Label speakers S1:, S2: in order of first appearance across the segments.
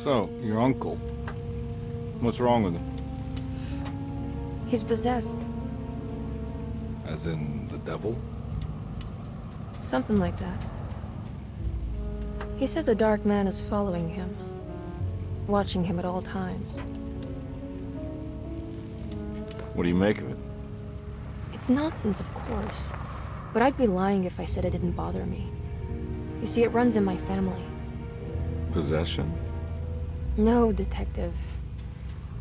S1: So, your uncle. What's wrong with him?
S2: He's possessed.
S1: As in the devil?
S2: Something like that. He says a dark man is following him, watching him at all times.
S1: What do you make of it?
S2: It's nonsense, of course, but I'd be lying if I said it didn't bother me. You see, it runs in my family.
S1: Possession?
S2: No, Detective.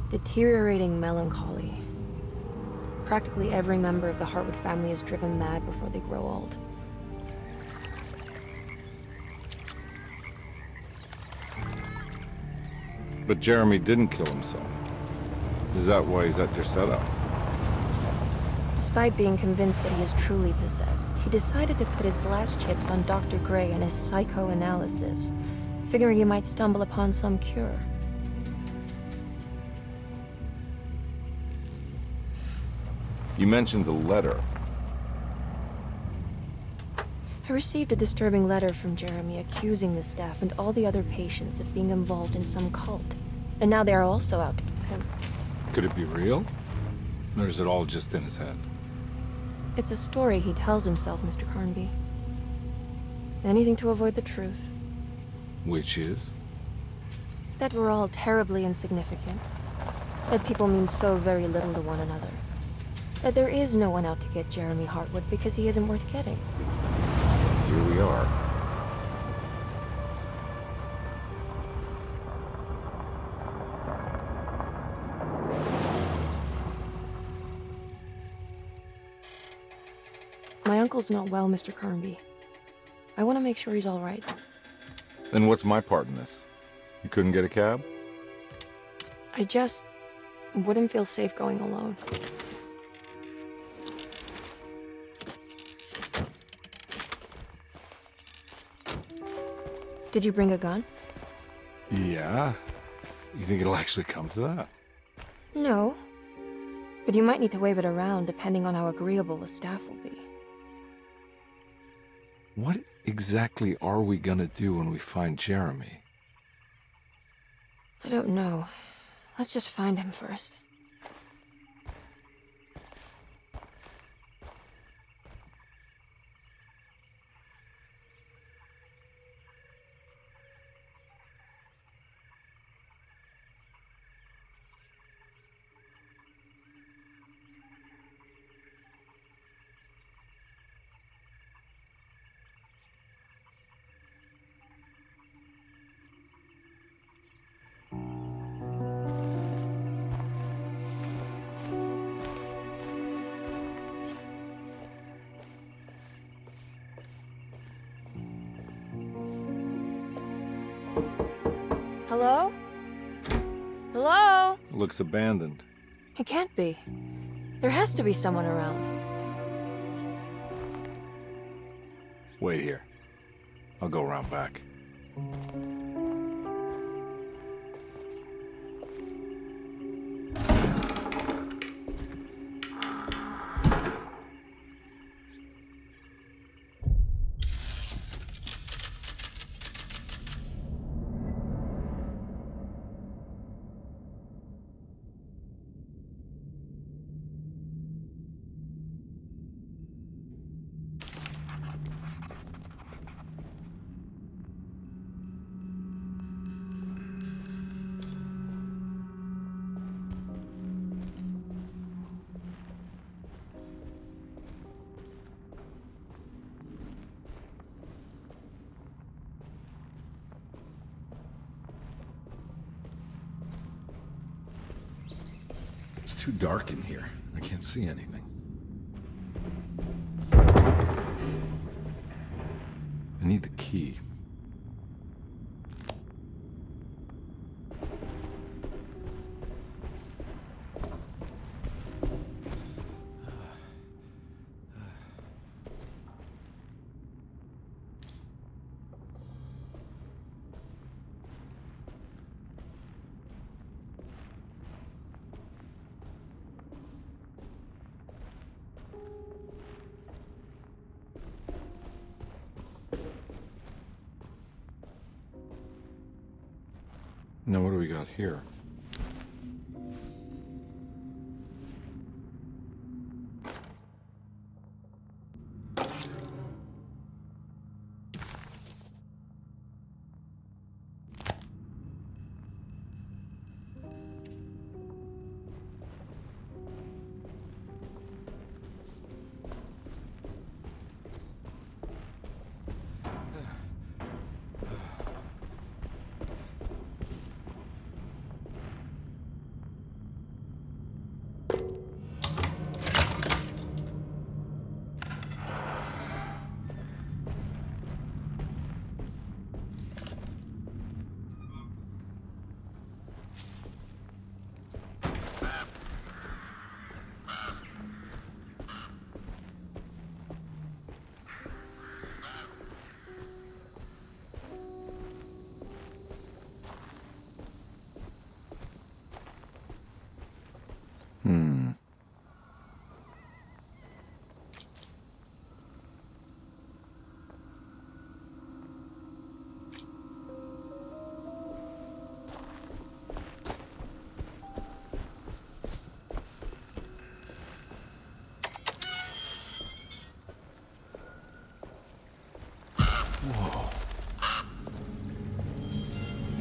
S2: Deteriorating melancholy. Practically every member of the Hartwood family is driven mad before they grow old.
S1: But Jeremy didn't kill himself. Is that why he's at your setup?
S2: Despite being convinced that he is truly possessed, he decided to put his last chips on Dr. Gray and his psychoanalysis, figuring he might stumble upon some cure.
S1: You mentioned the letter.
S2: I received a disturbing letter from Jeremy accusing the staff and all the other patients of being involved in some cult. And now they are also out to get him.
S1: Could it be real? Or is it all just in his head?
S2: It's a story he tells himself, Mr. Carnby. Anything to avoid the truth.
S1: Which is?
S2: That we're all terribly insignificant. That people mean so very little to one another. That there is no one out to get Jeremy Hartwood because he isn't worth getting.
S1: Here we are.
S2: My uncle's not well, Mr. Carnby. I want to make sure he's all right.
S1: Then what's my part in this? You couldn't get a cab?
S2: I just wouldn't feel safe going alone. Did you bring a gun?
S1: Yeah. You think it'll actually come to that?
S2: No. But you might need to wave it around depending on how agreeable the staff will be.
S1: What exactly are we gonna do when we find Jeremy?
S2: I don't know. Let's just find him first. Hello? Hello?
S1: Looks abandoned.
S2: It can't be. There has to be someone around.
S1: Wait here. I'll go around back. It's too dark in here. I can't see anything. I need the key. Now what do we got here? Whoa.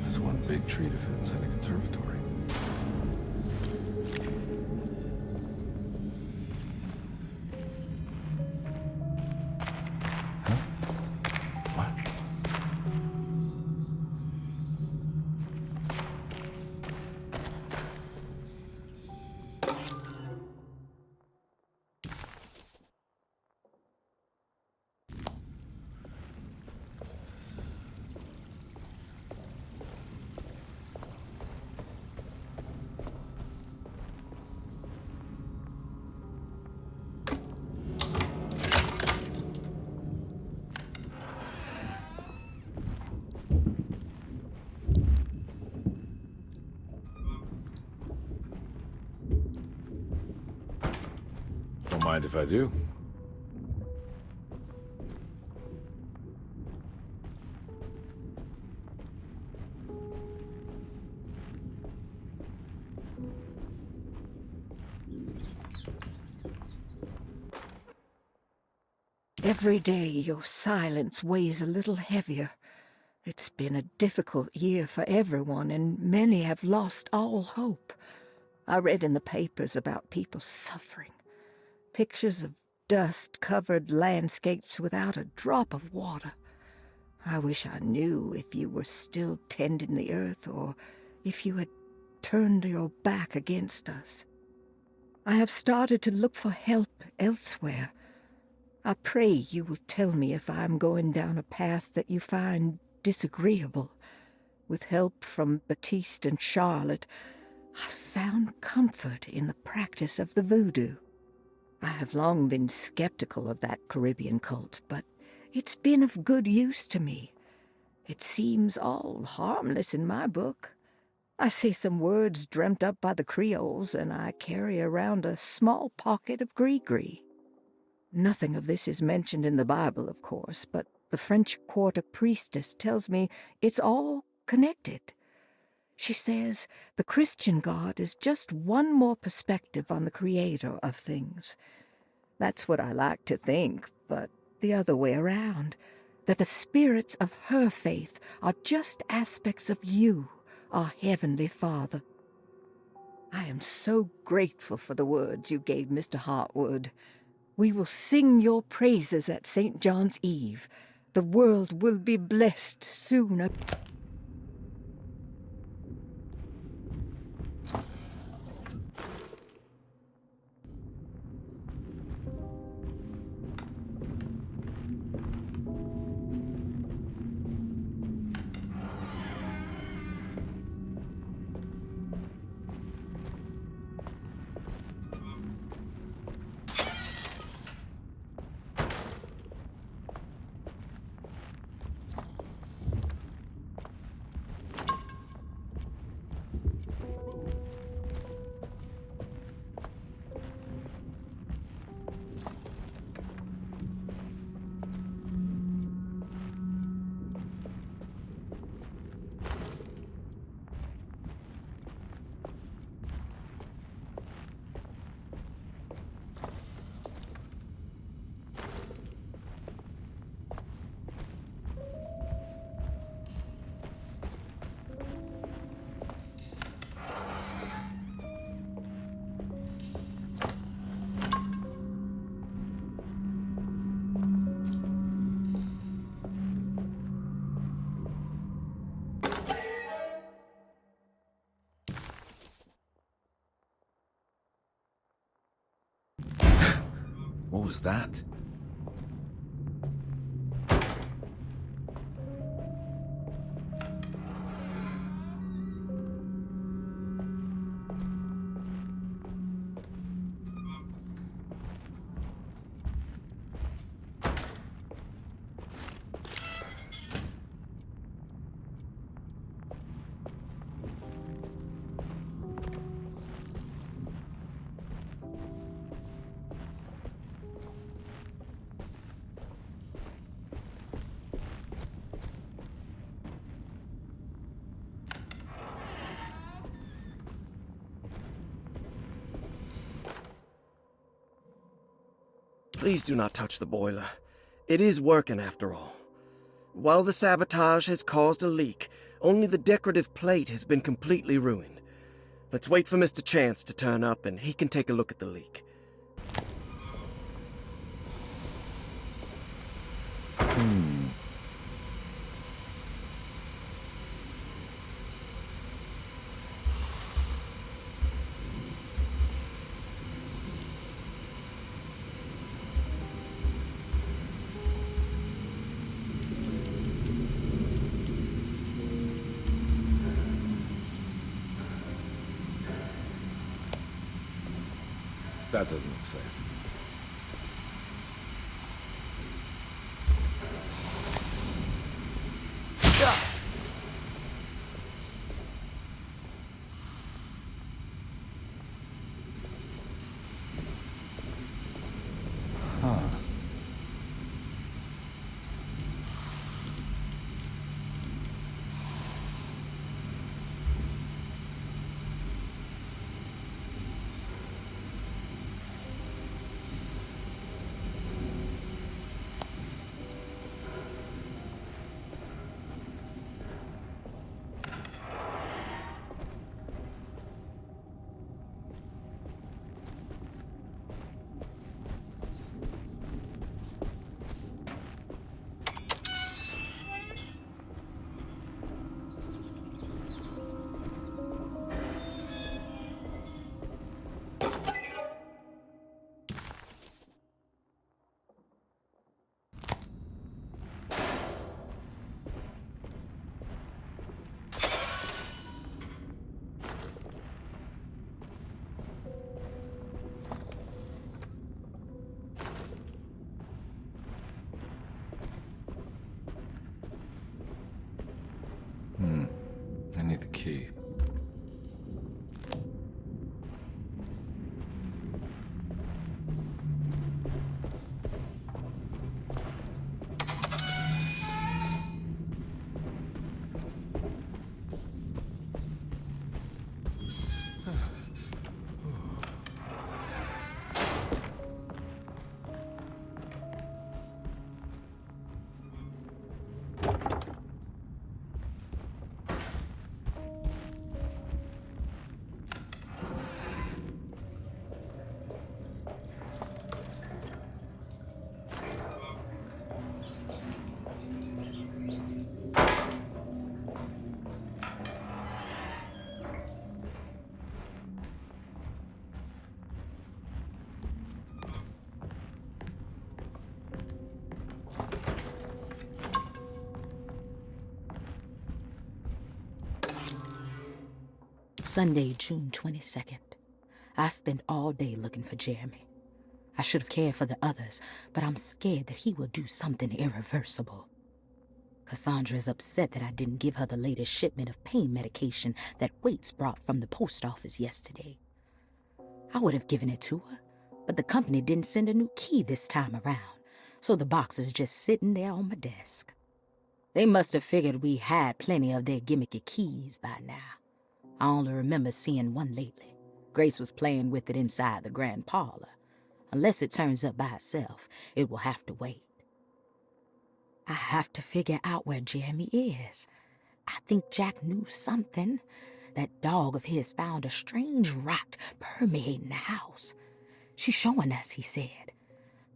S1: That's one big tree to fit inside a conservatory. Huh? What? Don't mind if I do.
S3: Every day your silence weighs a little heavier. It's been a difficult year for everyone, and many have lost all hope. I read in the papers about people suffering. Pictures of dust-covered landscapes without a drop of water. I wish I knew if you were still tending the earth or if you had turned your back against us. I have started to look for help elsewhere. I pray you will tell me if I am going down a path that you find disagreeable. With help from Baptiste and Charlotte, I found comfort in the practice of the voodoo. I have long been skeptical of that Caribbean cult, but it's been of good use to me. It seems all harmless in my book. I say some words dreamt up by the Creoles, and I carry around a small pocket of gree-gree. Nothing of this is mentioned in the Bible, of course, but the French quarter priestess tells me it's all connected. She says the Christian God is just one more perspective on the creator of things. That's what I like to think, but the other way around, that the spirits of her faith are just aspects of you, our Heavenly Father. I am so grateful for the words you gave Mr. Hartwood. We will sing your praises at St. John's Eve. The world will be blessed soon.
S4: What was that?
S5: Please do not touch the boiler. It is working after all. While the sabotage has caused a leak, only the decorative plate has been completely ruined. Let's wait for Mr. Chance to turn up and he can take a look at the leak.
S1: That doesn't look safe. Huh. I need the key.
S6: Sunday, June 22nd. I spent all day looking for Jeremy. I should have cared for the others, but I'm scared that he will do something irreversible. Cassandra is upset that I didn't give her the latest shipment of pain medication that Waits brought from the post office yesterday. I would have given it to her, but the company didn't send a new key this time around, so the box is just sitting there on my desk. They must have figured we had plenty of their gimmicky keys by now. I only remember seeing one lately. Grace was playing with it inside the grand parlor. Unless it turns up by itself, it will have to wait. I have to figure out where Jeremy is. I think Jack knew something. That dog of his found a strange rot permeating the house. She's showing us, he said.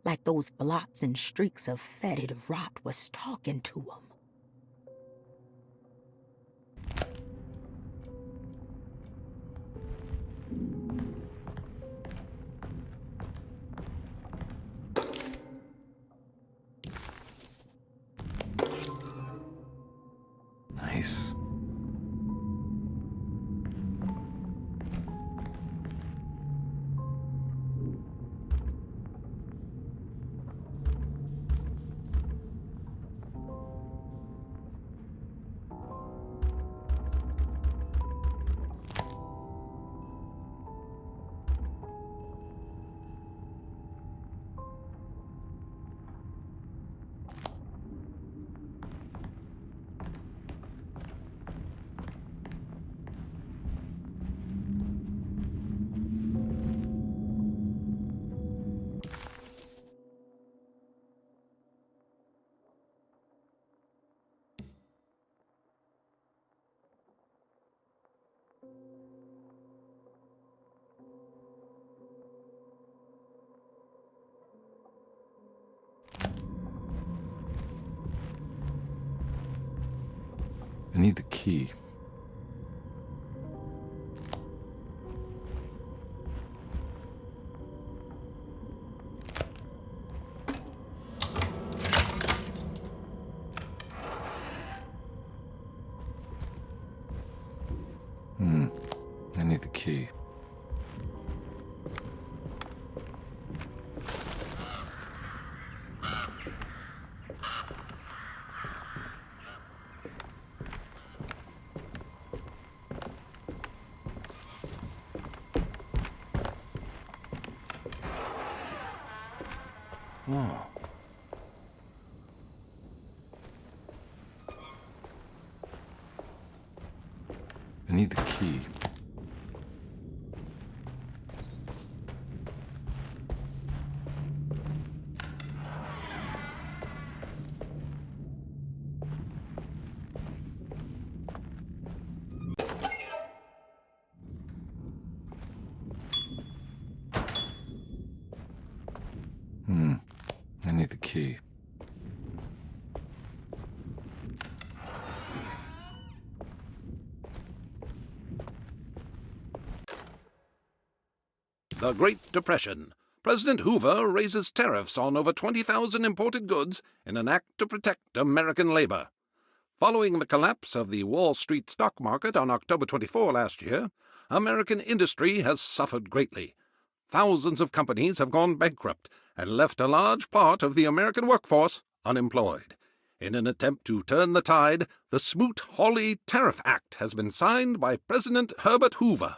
S6: Like those blots and streaks of fetid rot was talking to him.
S1: need the key. I need the key. Oh. I need the key. I need the key.
S4: The Great Depression. President Hoover raises tariffs on over 20,000 imported goods in an act to protect American labor. Following the collapse of the Wall Street stock market on October 24 last year, American industry has suffered greatly. Thousands of companies have gone bankrupt and left a large part of the American workforce unemployed. In an attempt to turn the tide, the Smoot-Hawley Tariff Act has been signed by President Herbert Hoover.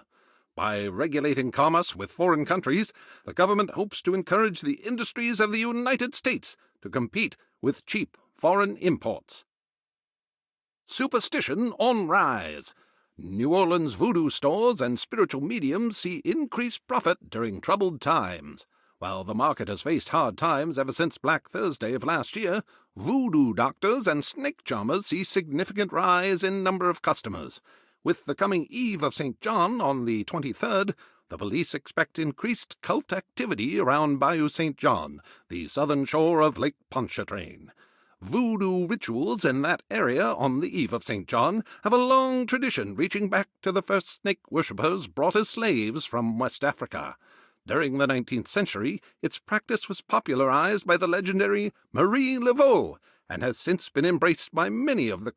S4: By regulating commerce with foreign countries, the government hopes to encourage the industries of the United States to compete with cheap foreign imports. Superstition on rise. New Orleans voodoo stores and spiritual mediums see increased profit during troubled times. While the market has faced hard times ever since Black Thursday of last year, voodoo doctors and snake charmers see significant rise in number of customers. With the coming Eve of St. John on the 23rd, the police expect increased cult activity around Bayou St. John, the southern shore of Lake Pontchartrain. Voodoo rituals in that area on the Eve of St. John have a long tradition reaching back to the first snake worshippers brought as slaves from West Africa. During the 19th century, its practice was popularized by the legendary Marie Laveau and has since been embraced by many of the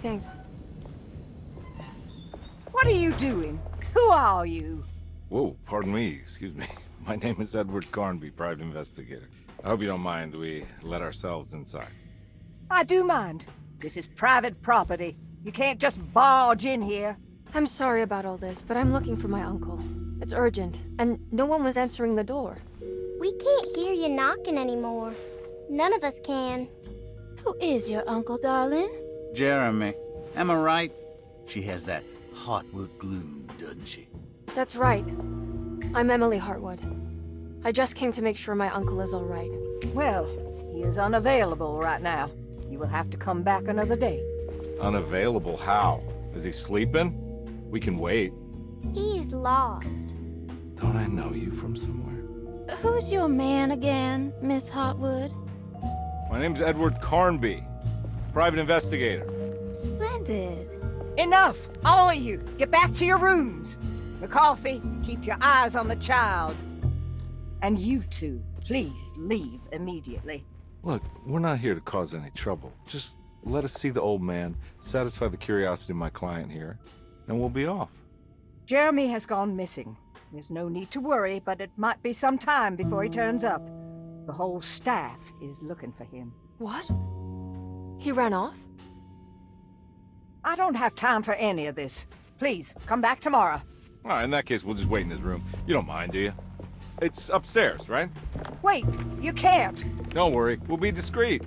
S2: Thanks.
S3: What are you doing? Who are you?
S1: Whoa, pardon me, excuse me. My name is Edward Carnby, private investigator. I hope you don't mind we let ourselves inside.
S3: I do mind. This is private property. You can't just barge in here.
S2: I'm sorry about all this, but I'm looking for my uncle. It's urgent, and no one was answering the door.
S7: We can't hear you knocking anymore. None of us can.
S8: Who is your uncle, darling?
S9: Jeremy. Am I right? She has that Heartwood glue, doesn't she?
S2: That's right. I'm Emily Hartwood. I just came to make sure my uncle is all right.
S3: Well, he is unavailable right now. You will have to come back another day.
S1: Unavailable how? Is he sleeping? We can wait.
S7: He's lost.
S1: Don't I know you from somewhere?
S8: Who's your man again, Miss Hartwood?
S1: My name's Edward Carnby, private investigator.
S8: Splendid.
S3: Enough! All of you! Get back to your rooms! McCarthy, keep your eyes on the child. And you two, please leave immediately.
S1: Look, we're not here to cause any trouble. Just let us see the old man, satisfy the curiosity of my client here, and we'll be off.
S3: Jeremy has gone missing. There's no need to worry, but it might be some time before he turns up. The whole staff is looking for him.
S2: What? He ran off?
S3: I don't have time for any of this. Please, come back tomorrow.
S1: All right, in that case, we'll just wait in his room. You don't mind, do you? It's upstairs, right?
S3: Wait, you can't.
S1: Don't worry, we'll be discreet.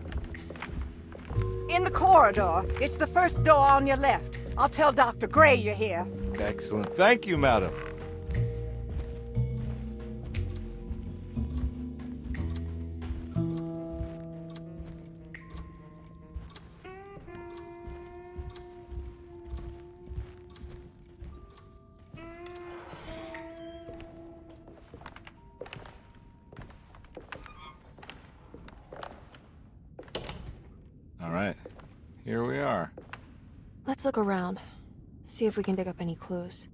S3: In the corridor. It's the first door on your left. I'll tell Dr. Gray you're here.
S1: Excellent. Thank you, madam. All right, here we are.
S2: Let's look around. See if we can dig up any clues.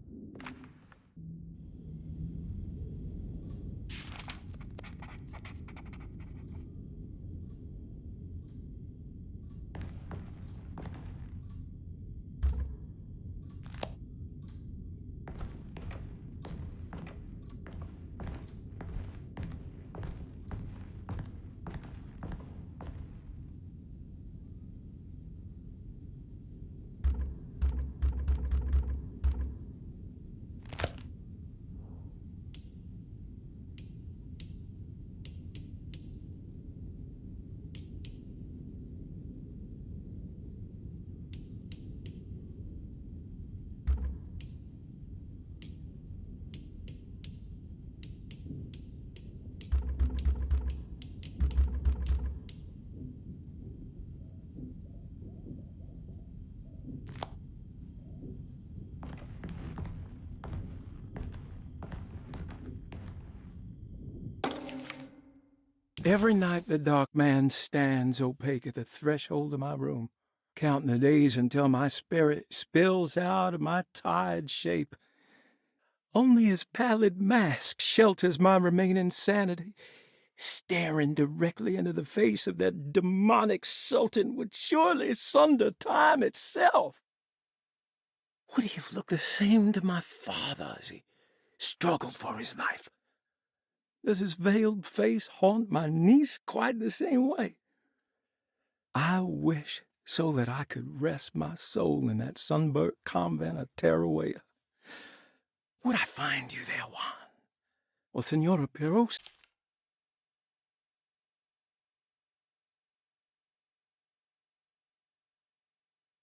S10: Every night the dark man stands opaque at the threshold of my room, counting the days until my spirit spills out of my tired shape. Only his pallid mask shelters my remaining sanity. Staring directly into the face of that demonic sultan would surely sunder time itself. Would he have looked the same to my father as he struggled for his life? Does his veiled face haunt my niece quite the same way? I wish so that I could rest my soul in that sunburnt convent of Teruel. Would I find you there, Juan? Or Senora Peros?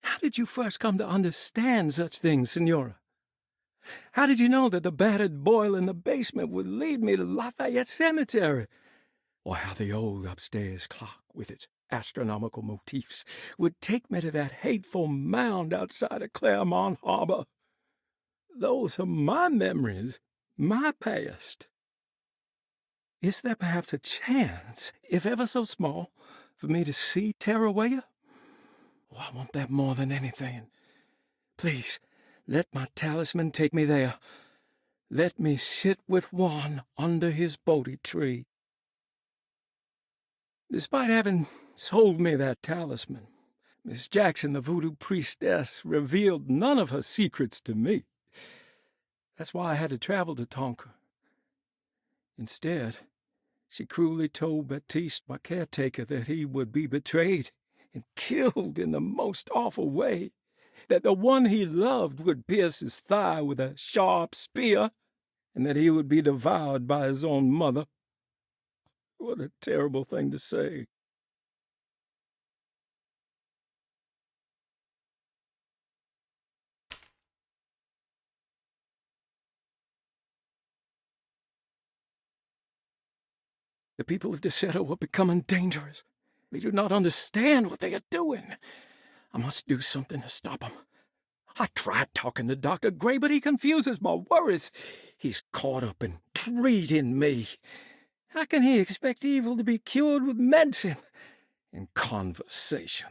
S10: How did you first come to understand such things, Senora? How did you know that the battered boil in the basement would lead me to Lafayette Cemetery? Or how the old upstairs clock, with its astronomical motifs, would take me to that hateful mound outside of Claremont Harbor? Those are my memories, my past. Is there perhaps a chance, if ever so small, for me to see Teruel? Oh, I want that more than anything. Please, let my talisman take me there. Let me sit with Juan under his Bodhi tree. Despite having sold me that talisman, Miss Jackson, the voodoo priestess, revealed none of her secrets to me. That's why I had to travel to Tonka. Instead, she cruelly told Baptiste, my caretaker, that he would be betrayed and killed in the most awful way, that the one he loved would pierce his thigh with a sharp spear, and that he would be devoured by his own mother. What a terrible thing to say. The people of Deseto are becoming dangerous. They do not understand what they are doing. I must do something to stop them. I tried talking to Dr. Gray, but he confuses my worries. He's caught up in treating me. How can he expect evil to be cured with medicine and conversation?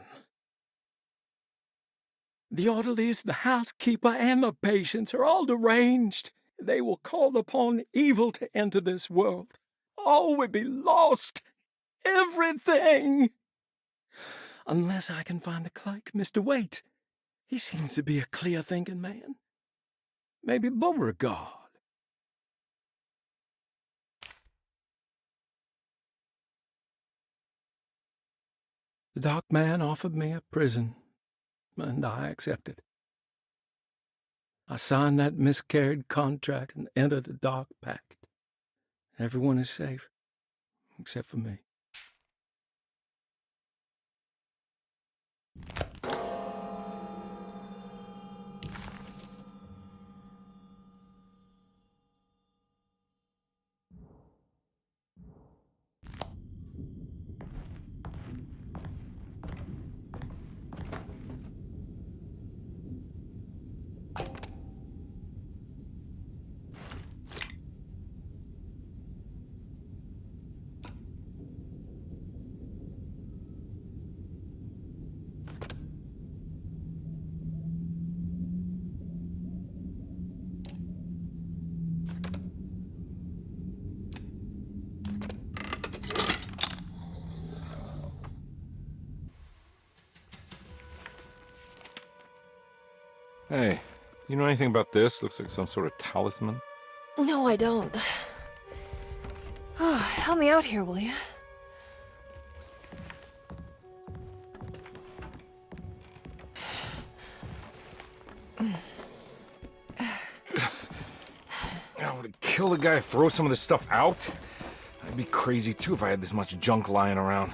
S10: The orderlies, the housekeeper, and the patients are all deranged. They will call upon evil to enter this world. All would be lost. Everything. Unless I can find the clerk, Mr. Waite. He seems to be a clear-thinking man. Maybe Beauregard. The dark man offered me a prison, and I accepted. I signed that miscarried contract and entered the dark pact. Everyone is safe, except for me.
S1: Hey, you know anything about this? Looks like some sort of talisman.
S2: No, I don't. Oh, help me out here, will you?
S1: I would kill the guy to throw some of this stuff out. I'd be crazy too if I had this much junk lying around.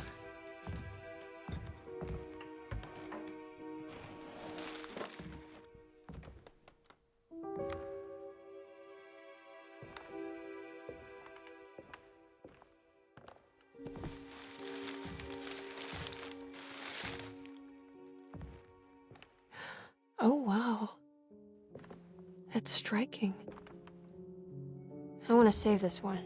S2: Oh, wow. That's striking. I want to save this one.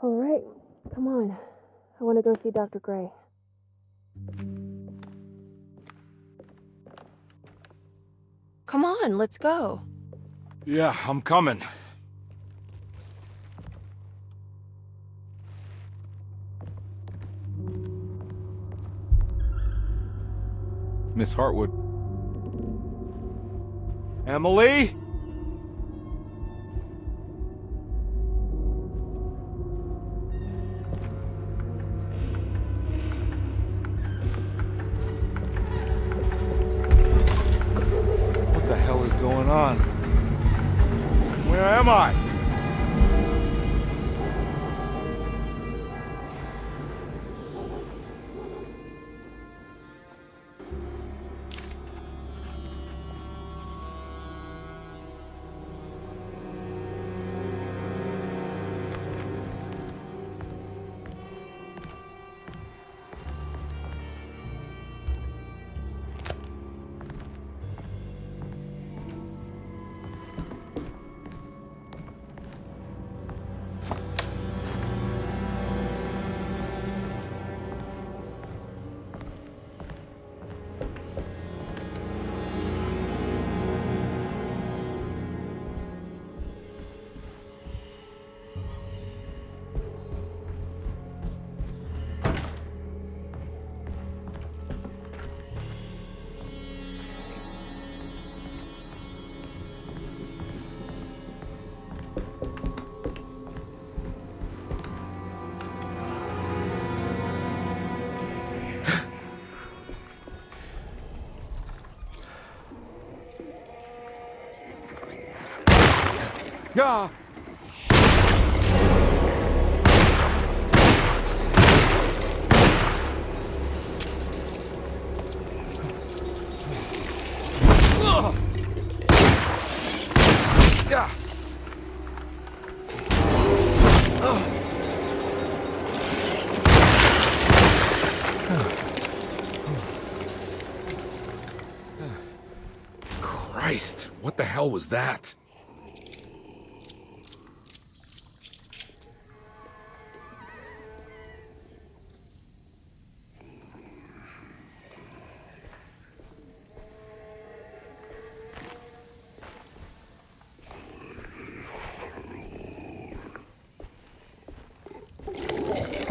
S2: All right, come on. I want to go see Dr. Gray. Come on, let's go.
S1: Yeah, I'm coming. Miss Hartwood. Emily? What the hell is going on? Where am I? Yeah. Yeah. Christ, what the hell was that?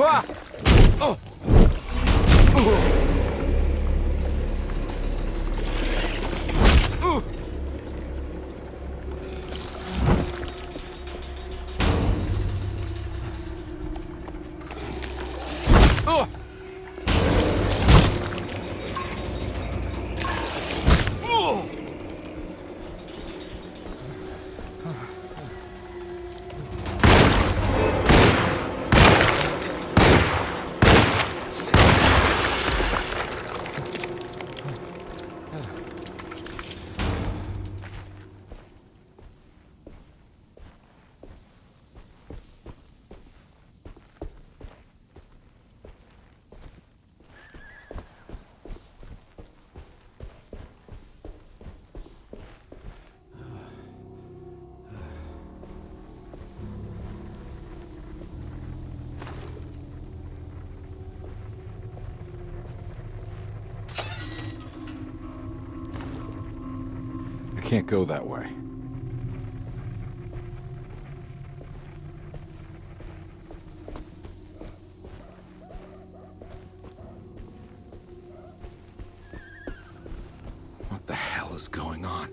S1: Ah! Oh! I can't go that way. What the hell is going on?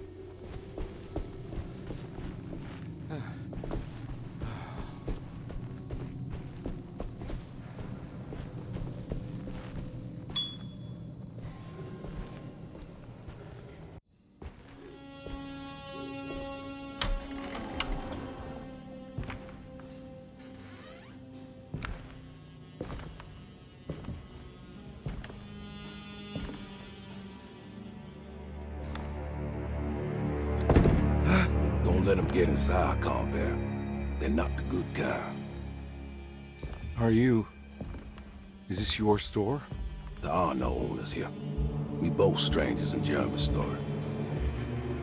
S11: Don't let them get inside, combat. They're not the good kind.
S1: Are you... Is this your store?
S11: There are no owners here. We both strangers in Jeremy's story.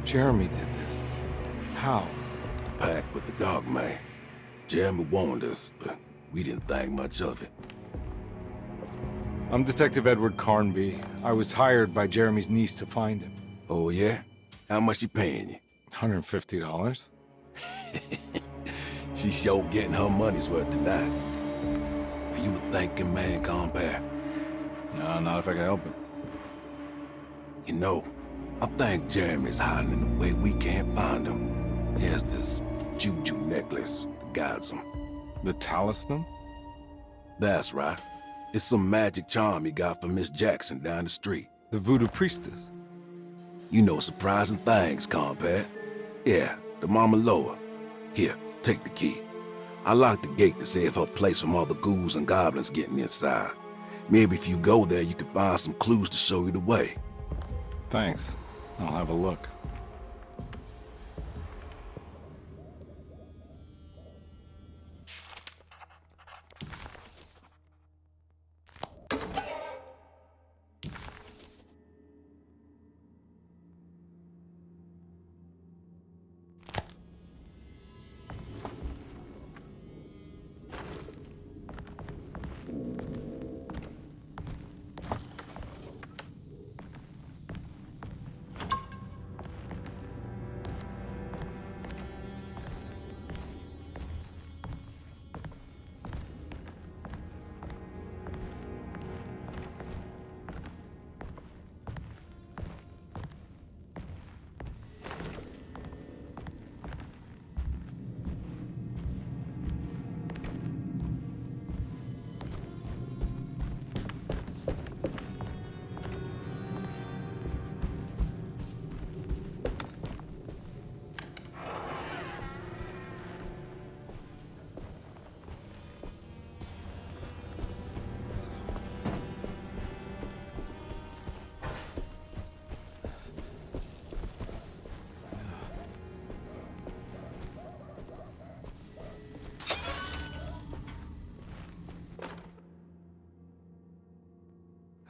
S1: Jeremy did this. How?
S11: The pact with the dog man. Jeremy warned us, but we didn't think much of it.
S1: I'm Detective Edward Carnby. I was hired by Jeremy's niece to find him.
S11: Oh, yeah? How much she paying you?
S1: $150.
S11: She's sure getting her money's worth tonight. Are you a thinking man, compare?
S1: No, not if I can help it.
S11: You know, I think Jeremy's hiding in a way we can't find him. He has this juju necklace that guides him.
S1: The talisman?
S11: That's right. It's some magic charm he got from Miss Jackson down the street.
S1: The voodoo priestess?
S11: You know surprising things, compadre. Yeah, the Mama Loa. Here, take the key. I locked the gate to save her place from all the ghouls and goblins getting inside. Maybe if you go there, you can find some clues to show you the way.
S1: Thanks. I'll have a look.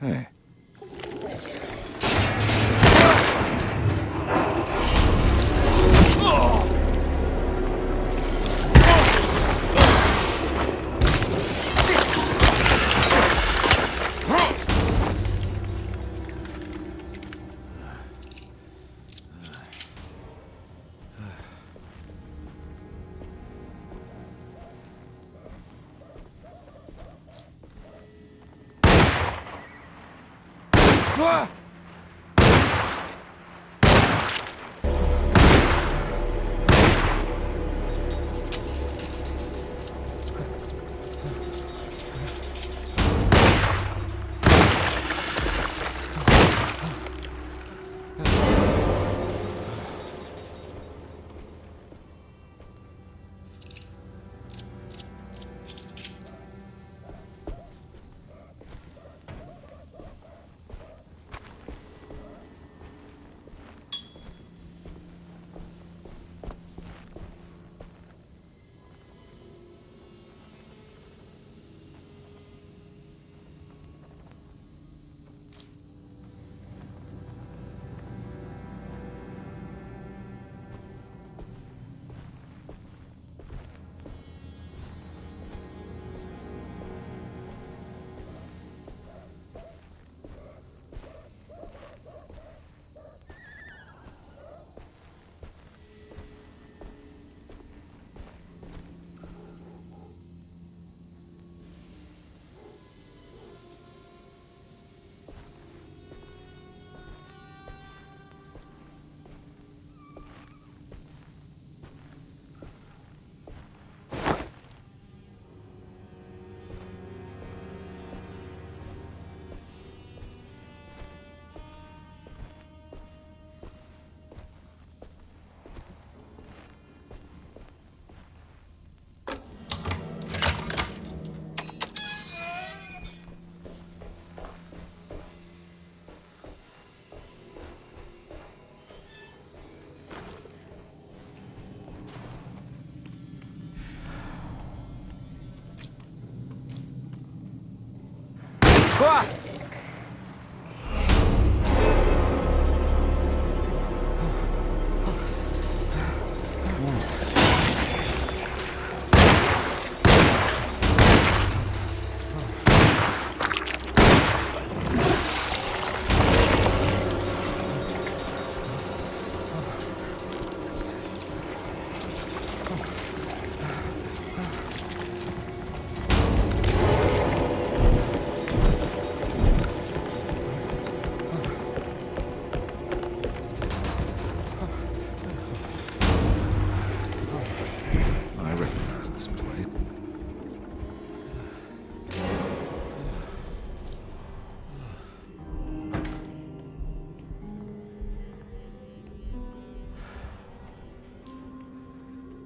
S1: Hey.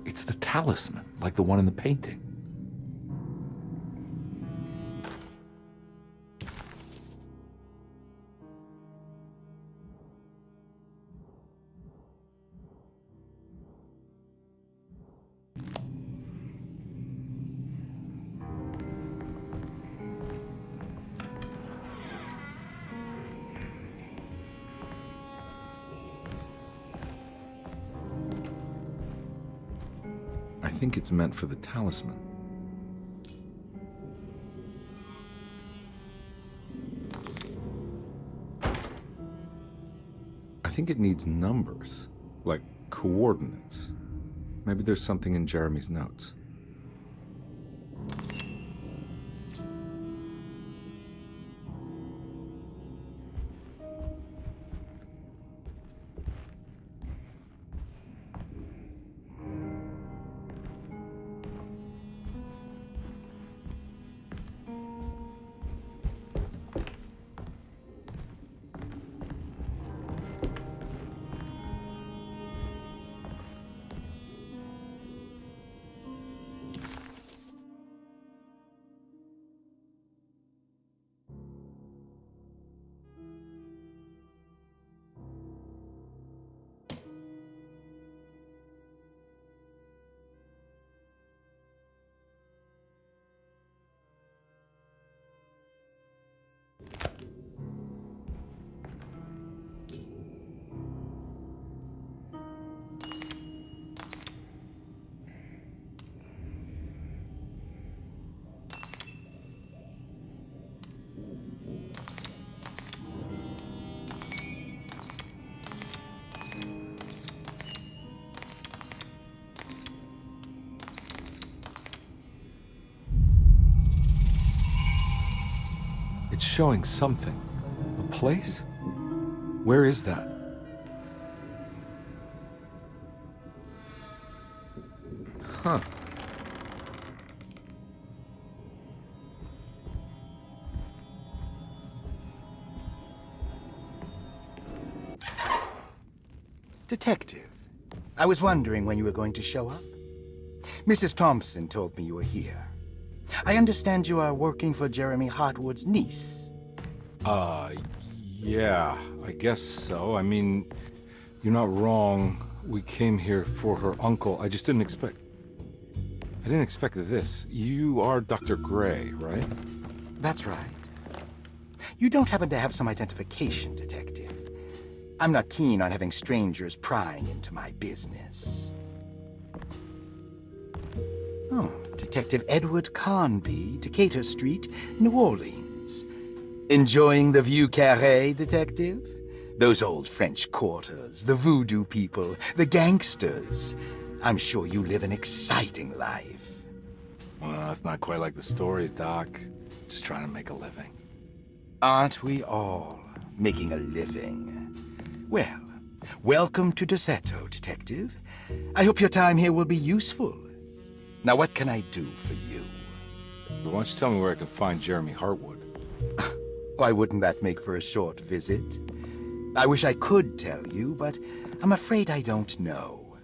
S1: It's the talisman, like the one in the painting. I think it's meant for the talisman. I think it needs numbers, like coordinates. Maybe there's something in Jeremy's notes. It's showing something. A place? Where is that? Huh.
S12: Detective, I was wondering when you were going to show up. Mrs. Thompson told me you were here. I understand you are working for Jeremy Hartwood's niece.
S1: Yeah, I guess so. I mean, you're not wrong. We came here for her uncle. I just didn't expect... I didn't expect this. You are Dr. Gray, right?
S12: That's right. You don't happen to have some identification, Detective. I'm not keen on having strangers prying into my business. Oh, Detective Edward Carnby, Decatur Street, New Orleans. Enjoying the Vieux Carré, Detective? Those old French quarters, the voodoo people, the gangsters. I'm sure you live an exciting life.
S1: Well, it's not quite like the stories, Doc. Just trying to make a living.
S12: Aren't we all making a living? Well, welcome to Deseto, Detective. I hope your time here will be useful. Now, what can I do for you?
S1: Why don't you tell me where I can find Jeremy Hartwood?
S12: Why wouldn't that make for a short visit? I wish I could tell you, but I'm afraid I don't know.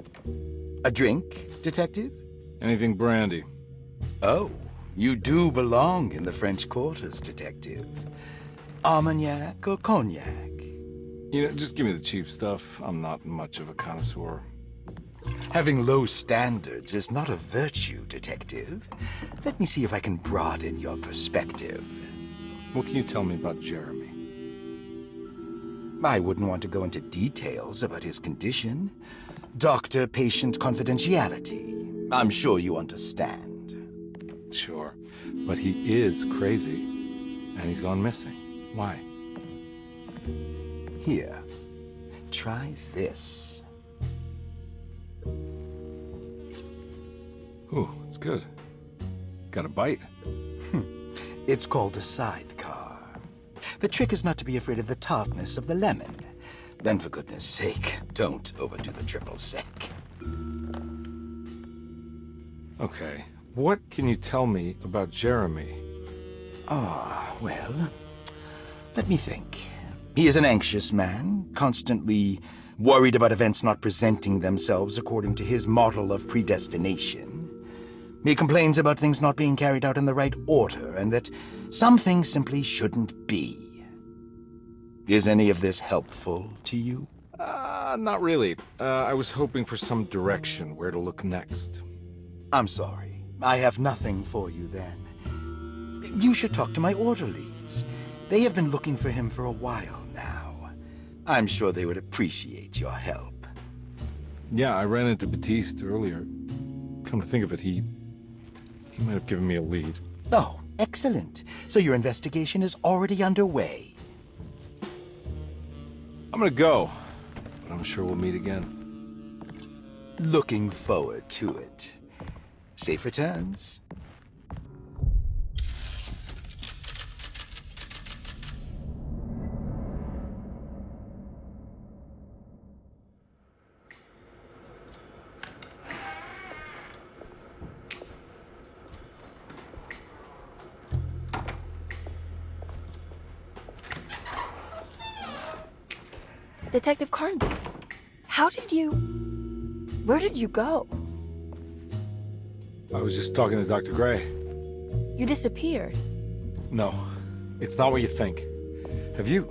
S12: A drink, Detective?
S1: Anything brandy.
S12: Oh, you do belong in the French quarters, Detective. Armagnac or cognac?
S1: You know, just give me the cheap stuff. I'm not much of a connoisseur.
S12: Having low standards is not a virtue, Detective. Let me see if I can broaden your perspective.
S1: What can you tell me about Jeremy?
S12: I wouldn't want to go into details about his condition. Doctor-patient confidentiality. I'm sure you understand.
S1: Sure, but he is crazy, and he's gone missing. Why?
S12: Here, try this.
S1: Ooh, it's good. Got a bite?
S12: It's called a sidecar. The trick is not to be afraid of the tartness of the lemon. Then, for goodness sake, don't overdo the triple sec.
S1: Okay, what can you tell me about Jeremy?
S12: Well, let me think. He is an anxious man, constantly worried about events not presenting themselves according to his model of predestination. He complains about things not being carried out in the right order, and that some things simply shouldn't be. Is any of this helpful to you?
S1: Not really. I was hoping for some direction where to look next.
S12: I'm sorry. I have nothing for you then. You should talk to my orderlies. They have been looking for him for a while now. I'm sure they would appreciate your help.
S1: Yeah, I ran into Batiste earlier. Come to think of it, he might have given me a lead.
S12: Oh, excellent. So your investigation is already underway.
S1: I'm gonna go, but I'm sure we'll meet again.
S12: Looking forward to it. Safe returns.
S2: Detective Carnby, where did you go?
S1: I was just talking to Dr. Gray.
S2: You disappeared.
S1: No, it's not what you think. Have you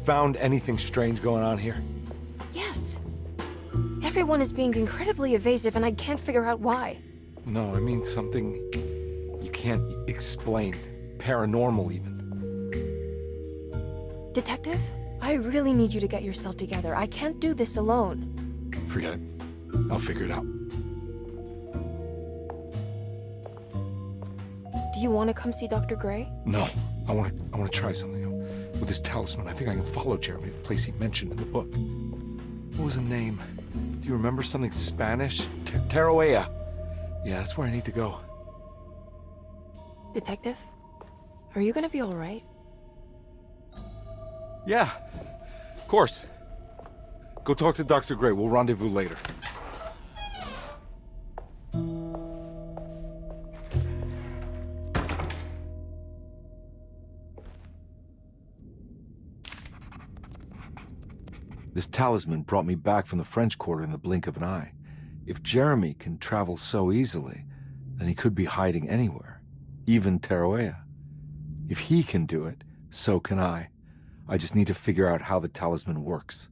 S1: found anything strange going on here?
S2: Yes. Everyone is being incredibly evasive and I can't figure out why.
S1: No, I mean something you can't explain. Paranormal, even.
S2: Detective, I really need you to get yourself together. I can't do this alone.
S1: Forget it. I'll figure it out.
S2: Do you want to come see Dr. Gray?
S1: No, I want to try something. With this talisman, I think I can follow Jeremy to the place he mentioned in the book. What was the name? Do you remember something Spanish? Tarawea. Yeah, that's where I need to go.
S2: Detective, are you gonna be all right?
S1: Yeah, of course. Go talk to Dr. Gray. We'll rendezvous later. This talisman brought me back from the French Quarter in the blink of an eye. If Jeremy can travel so easily, then he could be hiding anywhere, even Tarawea. If he can do it, so can I. I just need to figure out how the talisman works.